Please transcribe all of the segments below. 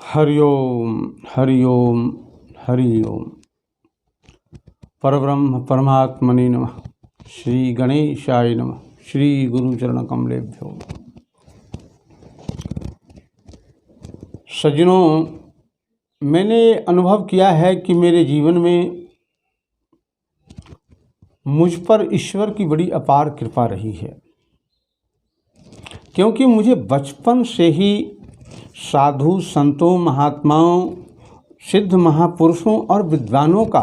हरिओम हरिओम हरिओम। परब्रह्म परमात्मने नमः। श्री गणेशाय नमः। श्री गुरुचरण कमलेभ्यो। सज्जनों, मैंने अनुभव किया है कि मेरे जीवन में मुझ पर ईश्वर की बड़ी अपार कृपा रही है, क्योंकि मुझे बचपन से ही साधु संतों, महात्माओं, सिद्ध महापुरुषों और विद्वानों का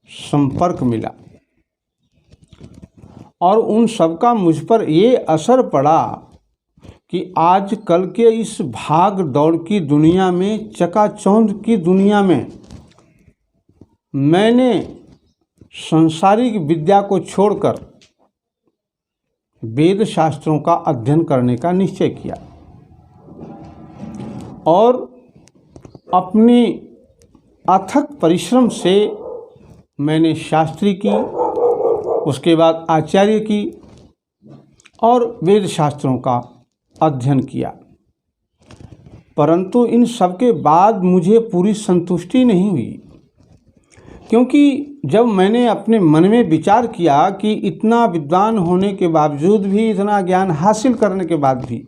संपर्क मिला और उन सब का मुझ पर ये असर पड़ा कि आज कल के इस भाग दौड़ की दुनिया में, चकाचौंध की दुनिया में, मैंने सांसारिक विद्या को छोड़कर वेद शास्त्रों का अध्ययन करने का निश्चय किया और अपनी अथक परिश्रम से मैंने शास्त्री की, उसके बाद आचार्य की और वेद शास्त्रों का अध्ययन किया। परंतु इन सब के बाद मुझे पूरी संतुष्टि नहीं हुई, क्योंकि जब मैंने अपने मन में विचार किया कि इतना विद्वान होने के बावजूद भी, इतना ज्ञान हासिल करने के बाद भी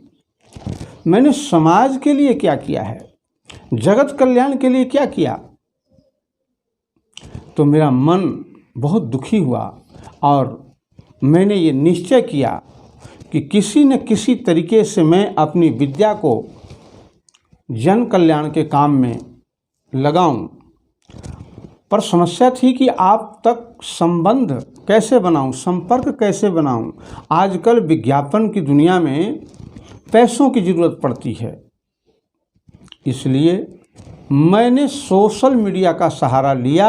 मैंने समाज के लिए क्या किया है, जगत कल्याण के लिए क्या किया, तो मेरा मन बहुत दुखी हुआ और मैंने ये निश्चय किया कि किसी न किसी तरीके से मैं अपनी विद्या को जन कल्याण के काम में लगाऊं। पर समस्या थी कि आप तक संबंध कैसे बनाऊं, संपर्क कैसे बनाऊं। आजकल विज्ञापन की दुनिया में पैसों की ज़रूरत पड़ती है, इसलिए मैंने सोशल मीडिया का सहारा लिया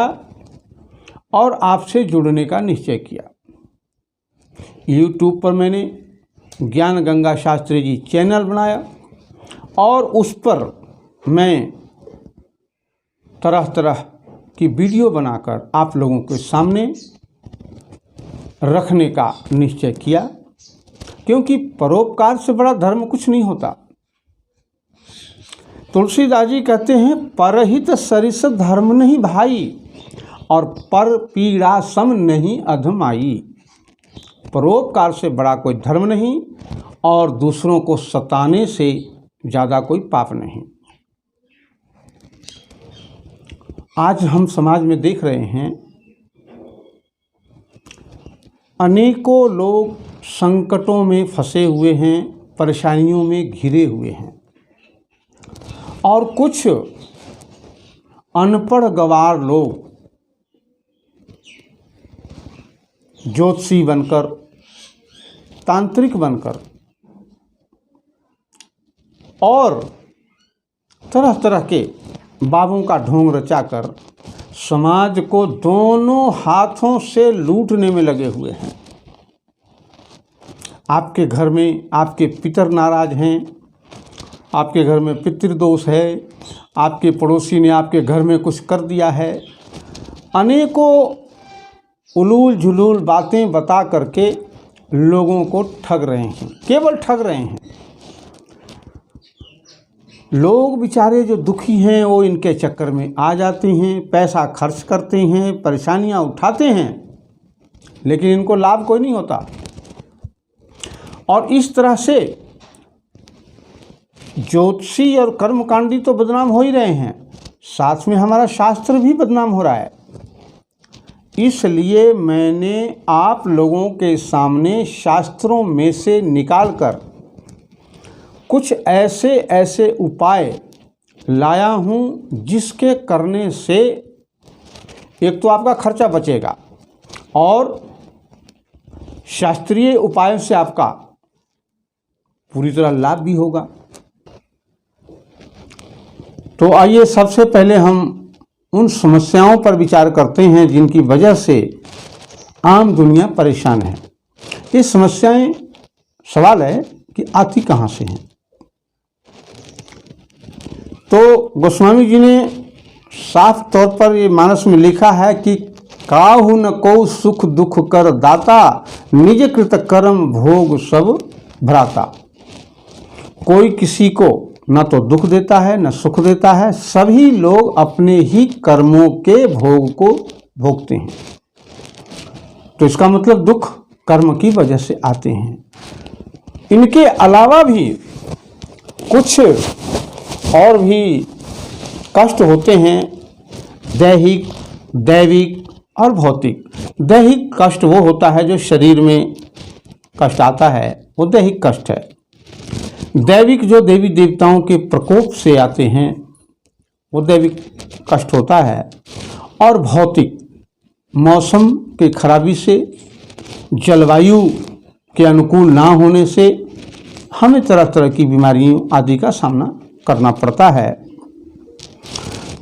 और आपसे जुड़ने का निश्चय किया। यूट्यूब पर मैंने ज्ञान गंगा शास्त्री जी चैनल बनाया और उस पर मैं तरह तरह की वीडियो बनाकर आप लोगों के सामने रखने का निश्चय किया, क्योंकि परोपकार से बड़ा धर्म कुछ नहीं होता। तुलसीदास जी कहते हैं, परहित सरिस धर्म नहीं भाई और पर पीड़ा सम नहीं अधमाई। परोपकार से बड़ा कोई धर्म नहीं और दूसरों को सताने से ज़्यादा कोई पाप नहीं। आज हम समाज में देख रहे हैं, अनेकों लोग संकटों में फंसे हुए हैं, परेशानियों में घिरे हुए हैं और कुछ अनपढ़ गंवार लोग ज्योतिषी बनकर, तांत्रिक बनकर और तरह तरह के बाबों का ढोंग रचाकर समाज को दोनों हाथों से लूटने में लगे हुए हैं। आपके घर में आपके पितर नाराज हैं, आपके घर में पितृदोष है, आपके पड़ोसी ने आपके घर में कुछ कर दिया है, अनेकों उलूल झुलूल बातें बता करके लोगों को ठग रहे हैं, केवल ठग रहे हैं। लोग बेचारे जो दुखी हैं वो इनके चक्कर में आ जाते हैं, पैसा खर्च करते हैं, परेशानियां उठाते हैं, लेकिन इनको लाभ कोई नहीं होता। और इस तरह से ज्योतिषी और कर्मकांडी तो बदनाम हो ही रहे हैं, साथ में हमारा शास्त्र भी बदनाम हो रहा है। इसलिए मैंने आप लोगों के सामने शास्त्रों में से निकालकर कुछ ऐसे उपाय लाया हूँ, जिसके करने से एक तो आपका खर्चा बचेगा और शास्त्रीय उपायों से आपका पूरी तरह लाभ भी होगा। तो आइए सबसे पहले हम उन समस्याओं पर विचार करते हैं जिनकी वजह से आम दुनिया परेशान है। ये समस्याएं, सवाल है कि आती कहाँ से हैं। तो गोस्वामी जी ने साफ तौर पर ये मानस में लिखा है कि काहू न को सुख दुख कर दाता, निज कृत कर्म भोग सब भ्राता। कोई किसी को न तो दुख देता है न सुख देता है, सभी लोग अपने ही कर्मों के भोग को भोगते हैं। तो इसका मतलब दुख कर्म की वजह से आते हैं। इनके अलावा भी कुछ और भी कष्ट होते हैं, दैहिक, दैविक और भौतिक। दैहिक कष्ट वो होता है जो शरीर में कष्ट आता है, वो दैहिक कष्ट है। दैविक जो देवी देवताओं के प्रकोप से आते हैं, वो दैविक कष्ट होता है। और भौतिक, मौसम के खराबी से, जलवायु के अनुकूल ना होने से हमें तरह तरह की बीमारियों आदि का सामना करना पड़ता है।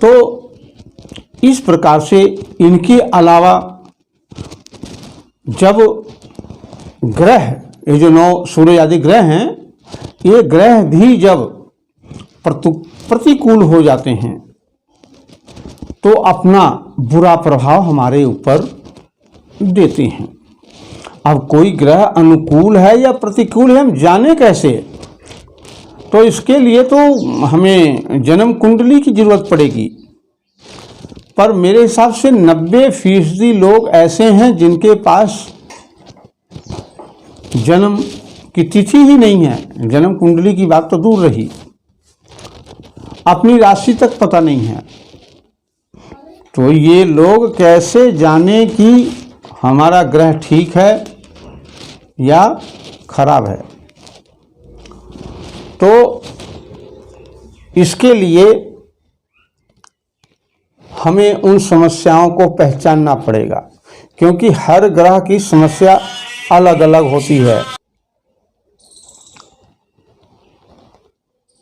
तो इस प्रकार से इनके अलावा जब ग्रह, ये जो 9 सूर्य आदि ग्रह हैं, ये ग्रह भी जब प्रतिकूल हो जाते हैं तो अपना बुरा प्रभाव हमारे ऊपर देते हैं। अब कोई ग्रह अनुकूल है या प्रतिकूल है, हम जाने कैसे? तो इसके लिए तो हमें जन्म कुंडली की जरूरत पड़ेगी। पर मेरे हिसाब से 90% लोग ऐसे हैं जिनके पास जन्म की तिथि ही नहीं है। जन्म कुंडली की बात तो दूर रही, अपनी राशि तक पता नहीं है। तो ये लोग कैसे जाने कि हमारा ग्रह ठीक है या खराब है? तो इसके लिए हमें उन समस्याओं को पहचानना पड़ेगा, क्योंकि हर ग्रह की समस्या अलग अलग होती है।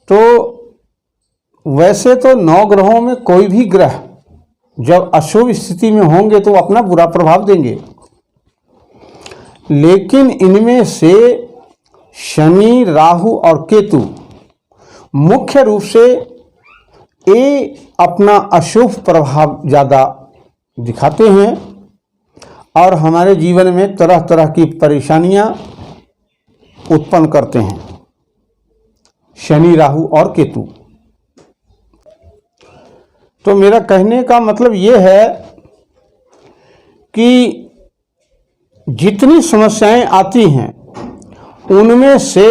तो वैसे तो 9 ग्रहों में कोई भी ग्रह जब अशुभ स्थिति में होंगे तो अपना बुरा प्रभाव देंगे, लेकिन इनमें से शनि, राहु और केतु मुख्य रूप से ये अपना अशुभ प्रभाव ज़्यादा दिखाते हैं और हमारे जीवन में तरह तरह की परेशानियां उत्पन्न करते हैं। शनि, राहु और केतु। तो मेरा कहने का मतलब ये है कि जितनी समस्याएं आती हैं उनमें से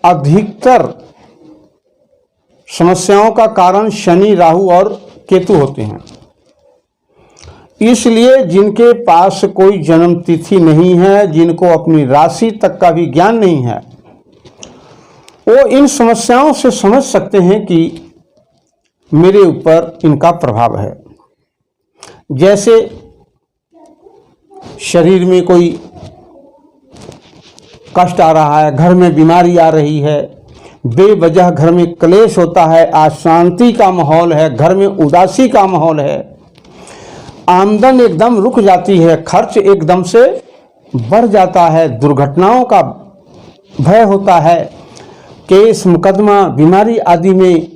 अधिकतर समस्याओं का कारण शनि, राहु और केतु होते हैं। इसलिए जिनके पास कोई जन्म तिथि नहीं है, जिनको अपनी राशि तक का भी ज्ञान नहीं है, वो इन समस्याओं से समझ सकते हैं कि मेरे ऊपर इनका प्रभाव है। जैसे शरीर में कोई कष्ट आ रहा है, घर में बीमारी आ रही है, बेवजह घर में क्लेश होता है, अशांति का माहौल है, घर में उदासी का माहौल है, आमदन एकदम रुक जाती है, खर्च एकदम से बढ़ जाता है, दुर्घटनाओं का भय होता है, केस मुकदमा बीमारी आदि में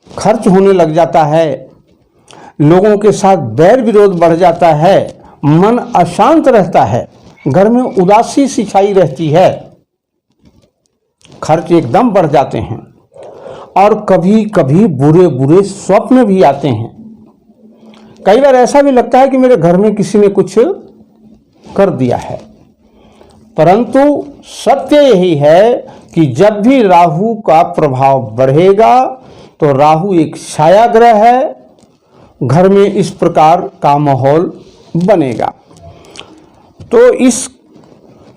खर्च होने लग जाता है, लोगों के साथ बैर विरोध बढ़ जाता है, मन अशांत रहता है, घर में उदासी सी छाई रहती है, खर्च एकदम बढ़ जाते हैं और कभी कभी बुरे बुरे स्वप्न भी आते हैं। कई बार ऐसा भी लगता है कि मेरे घर में किसी ने कुछ कर दिया है। परंतु सत्य यही है कि जब भी राहु का प्रभाव बढ़ेगा तो राहु एक छाया ग्रह है, घर में इस प्रकार का माहौल बनेगा। तो इस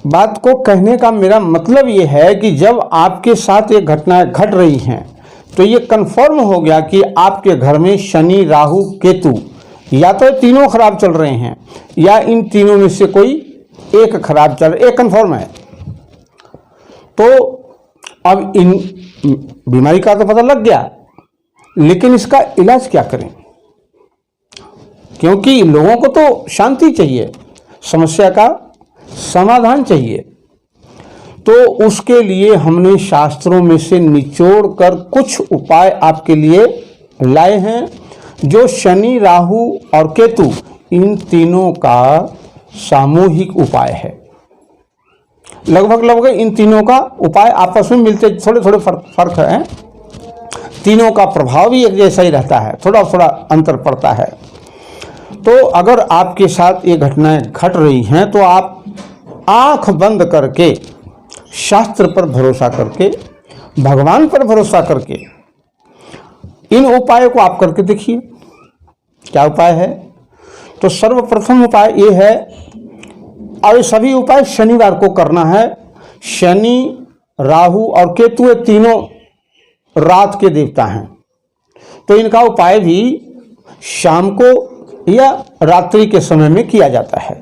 बात को कहने का मेरा मतलब ये है कि जब आपके साथ ये घटनाएं घट रही हैं तो ये कन्फर्म हो गया कि आपके घर में शनि, राहु, केतु या तो तीनों खराब चल रहे हैं या इन तीनों में से कोई एक खराब चल रहा है, एक कन्फर्म है। तो अब इन बीमारी का तो पता लग गया, लेकिन इसका इलाज क्या करें? क्योंकि लोगों को तो शांति चाहिए, समस्या का समाधान चाहिए। तो उसके लिए हमने शास्त्रों में से निचोड़ कर कुछ उपाय आपके लिए लाए हैं, जो शनि, राहु और केतु इन तीनों का सामूहिक उपाय है। लगभग इन तीनों का उपाय आपस में मिलते थोड़े थोड़े फर्क है, तीनों का प्रभाव भी एक जैसा ही रहता है, थोड़ा थोड़ा अंतर पड़ता है। तो अगर आपके साथ ये घटनाएं घट रही हैं तो आप आंख बंद करके, शास्त्र पर भरोसा करके, भगवान पर भरोसा करके इन उपायों को आप करके देखिए। क्या उपाय है? तो सर्वप्रथम उपाय ये है, और ये सभी उपाय शनिवार को करना है। शनि, राहु और केतु ये तीनों रात के देवता हैं, तो इनका उपाय भी शाम को या रात्रि के समय में किया जाता है।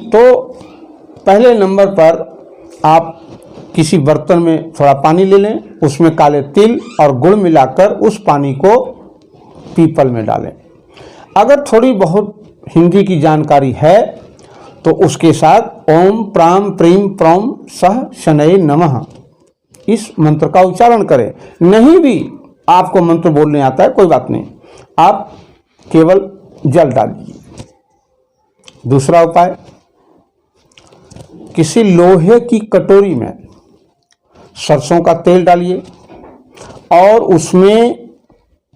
तो पहले नंबर पर आप किसी बर्तन में थोड़ा पानी ले लें, उसमें काले तिल और गुड़ मिलाकर उस पानी को पीपल में डालें। अगर थोड़ी बहुत हिंदी की जानकारी है तो उसके साथ ओम प्राम प्रीम प्रौम सह शनये नमः इस मंत्र का उच्चारण करें। नहीं भी आपको मंत्र बोलने आता है, कोई बात नहीं, आप केवल जल डाल दीजिए। दूसरा उपाय, किसी लोहे की कटोरी में सरसों का तेल डालिए और उसमें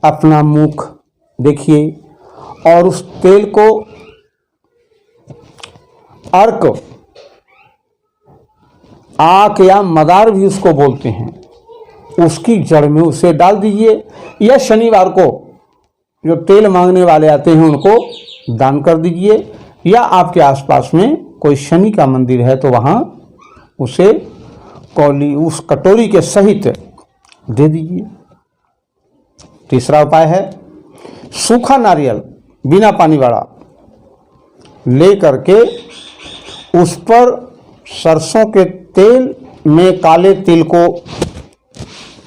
अपना मुख देखिए और उस तेल को अर्क, आक या मदार भी उसको बोलते हैं, उसकी जड़ में उसे डाल दीजिए। या शनिवार को जो तेल मांगने वाले आते हैं उनको दान कर दीजिए, या आपके आसपास में कोई शनि का मंदिर है तो वहाँ उसे कौली उस कटोरी के सहित दे दीजिए। तीसरा उपाय है, सूखा नारियल बिना पानी वाला ले करके उस पर सरसों के तेल में काले तिल को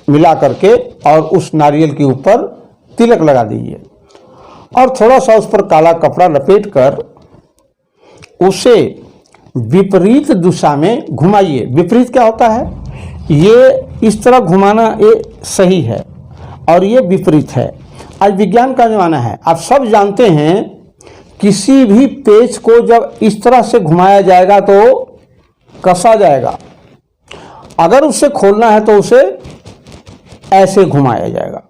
मिला करके और उस नारियल के ऊपर तिलक लगा दीजिए और थोड़ा सा उस पर काला कपड़ा लपेटकर उसे विपरीत दिशा में घुमाइए। विपरीत क्या होता है? ये इस तरह घुमाना ये सही है और ये विपरीत है। आज विज्ञान का जमाना है, आप सब जानते हैं किसी भी पेच को जब इस तरह से घुमाया जाएगा तो कसा जाएगा, अगर उसे खोलना है तो उसे ऐसे घुमाया जाएगा।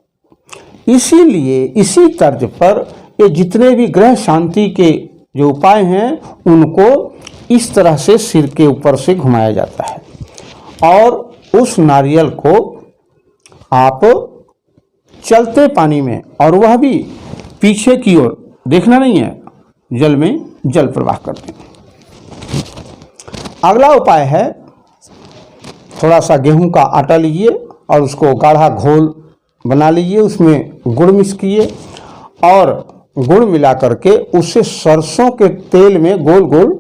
इसीलिए इसी तर्ज पर ये जितने भी ग्रह शांति के जो उपाय हैं उनको इस तरह से सिर के ऊपर से घुमाया जाता है और उस नारियल को आप चलते पानी में, और वह भी पीछे की ओर देखना नहीं है, जल में जल प्रवाह करते हैं। अगला उपाय है, थोड़ा सा गेहूं का आटा लीजिए और उसको गाढ़ा घोल बना लीजिए, उसमें गुड़ मिक्स कीजिए और गुड़ मिला करके उसे सरसों के तेल में गोल गोल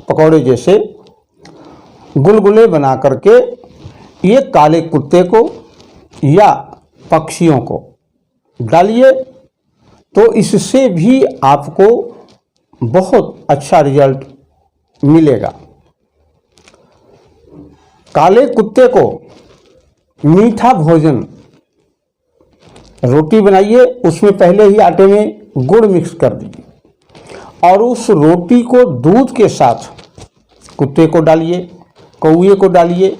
पकौड़े जैसे गुलगुले बना करके ये काले कुत्ते को या पक्षियों को डालिए, तो इससे भी आपको बहुत अच्छा रिजल्ट मिलेगा। काले कुत्ते को मीठा भोजन, रोटी बनाइए, उसमें पहले ही आटे में गुड़ मिक्स कर दीजिए और उस रोटी को दूध के साथ कुत्ते को डालिए, कौए को डालिए,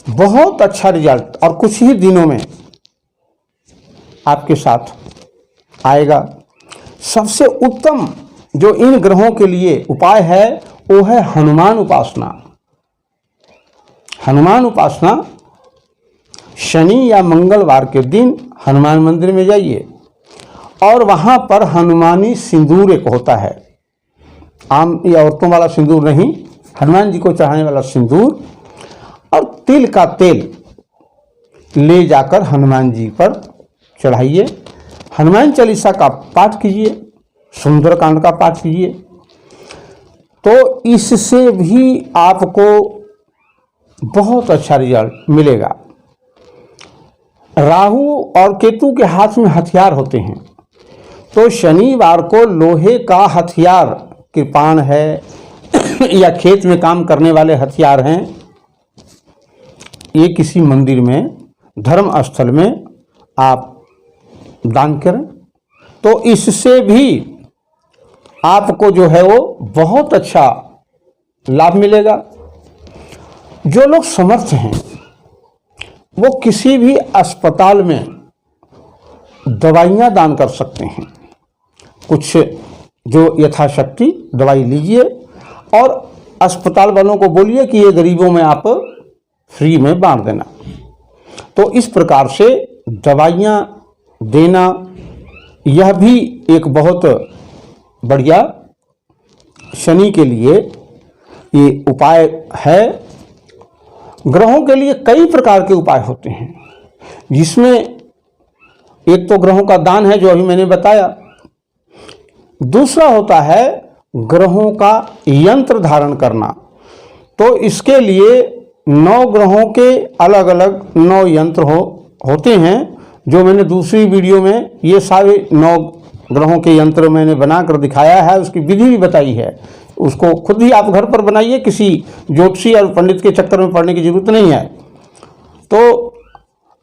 बहुत अच्छा रिजल्ट और कुछ ही दिनों में आपके साथ आएगा। सबसे उत्तम जो इन ग्रहों के लिए उपाय है वो है हनुमान उपासना। हनुमान उपासना शनि या मंगलवार के दिन हनुमान मंदिर में जाइए और वहाँ पर हनुमानी सिंदूर एक होता है, आम या औरतों वाला सिंदूर नहीं, हनुमान जी को चढ़ाने वाला सिंदूर और तिल का तेल ले जाकर हनुमान जी पर चढ़ाइए। हनुमान चालीसा का पाठ कीजिए, सुंदरकांड का पाठ कीजिए, तो इससे भी आपको बहुत अच्छा रिजल्ट मिलेगा। राहु और केतु के हाथ में हथियार होते हैं, तो शनिवार को लोहे का हथियार, कृपाण है या खेत में काम करने वाले हथियार हैं, ये किसी मंदिर में, धर्म स्थल में आप दान करें, तो इससे भी आपको जो है वो बहुत अच्छा लाभ मिलेगा। जो लोग समर्थ हैं वो किसी भी अस्पताल में दवाइयाँ दान कर सकते हैं। कुछ जो यथाशक्ति दवाई लीजिए और अस्पताल वालों को बोलिए कि ये गरीबों में आप फ्री में बांट देना। तो इस प्रकार से दवाइयाँ देना यह भी एक बहुत बढ़िया शनि के लिए ये उपाय है। ग्रहों के लिए कई प्रकार के उपाय होते हैं, जिसमें एक तो ग्रहों का दान है जो अभी मैंने बताया, दूसरा होता है ग्रहों का यंत्र धारण करना। तो इसके लिए 9 ग्रहों के अलग अलग 9 यंत्र होते हैं, जो मैंने दूसरी वीडियो में ये सारे 9 ग्रहों के यंत्र मैंने बनाकर दिखाया है, उसकी विधि भी बताई है। उसको खुद ही आप घर पर बनाइए, किसी ज्योतिषी और पंडित के चक्कर में पड़ने की जरूरत नहीं है। तो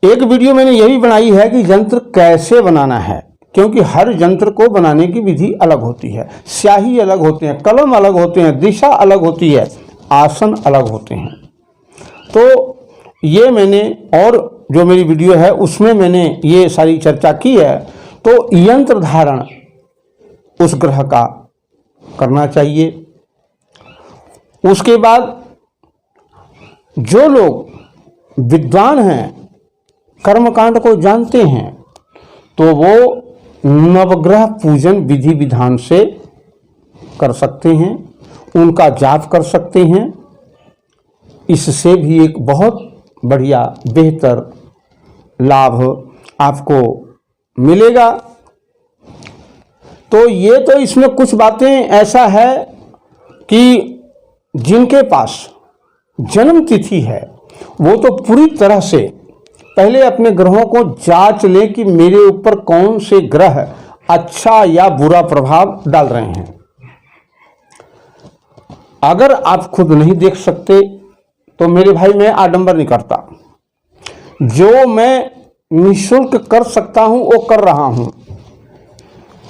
एक वीडियो मैंने यह भी बनाई है कि यंत्र कैसे बनाना है, क्योंकि हर यंत्र को बनाने की विधि अलग होती है, स्याही अलग होते हैं, कलम अलग होते हैं, दिशा अलग होती है, आसन अलग होते हैं। तो ये मैंने और जो मेरी वीडियो है उसमें मैंने ये सारी चर्चा की है। तो यंत्र धारण उस ग्रह का करना चाहिए। उसके बाद जो लोग विद्वान हैं, कर्मकांड को जानते हैं, तो वो नवग्रह पूजन विधि विधान से कर सकते हैं, उनका जाप कर सकते हैं। इससे भी एक बहुत बढ़िया बेहतर लाभ आपको मिलेगा। तो ये तो इसमें कुछ बातें ऐसा है कि जिनके पास जन्म तिथि है वो तो पूरी तरह से पहले अपने ग्रहों को जांच लें कि मेरे ऊपर कौन से ग्रह अच्छा या बुरा प्रभाव डाल रहे हैं। अगर आप खुद नहीं देख सकते तो मेरे भाई मैं आडंबर नहीं करता, जो मैं निःशुल्क कर सकता हूं वो कर रहा हूं।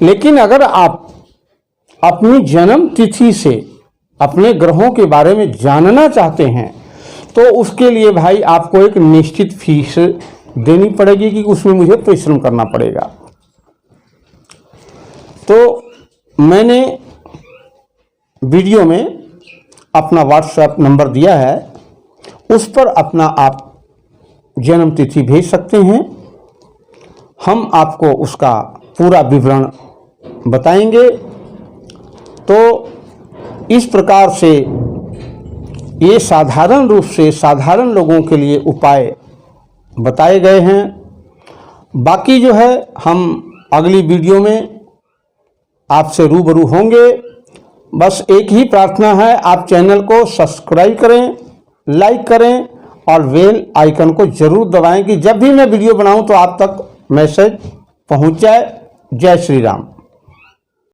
लेकिन अगर आप अपनी जन्म तिथि से अपने ग्रहों के बारे में जानना चाहते हैं तो उसके लिए भाई आपको एक निश्चित फीस देनी पड़ेगी कि उसमें मुझे परिश्रम करना पड़ेगा। तो मैंने वीडियो में अपना व्हाट्सएप नंबर दिया है, उस पर अपना आप जन्म तिथि भेज सकते हैं। हम आपको उसका पूरा विवरण बताएंगे। तो इस प्रकार से ये साधारण रूप से साधारण लोगों के लिए उपाय बताए गए हैं। बाकी जो है हम अगली वीडियो में आपसे रूबरू होंगे। बस एक ही प्रार्थना है, आप चैनल को सब्सक्राइब करें, लाइक करें और बेल आइकन को जरूर दबाएं कि जब भी मैं वीडियो बनाऊं तो आप तक मैसेज पहुंच जाए। जय श्री राम।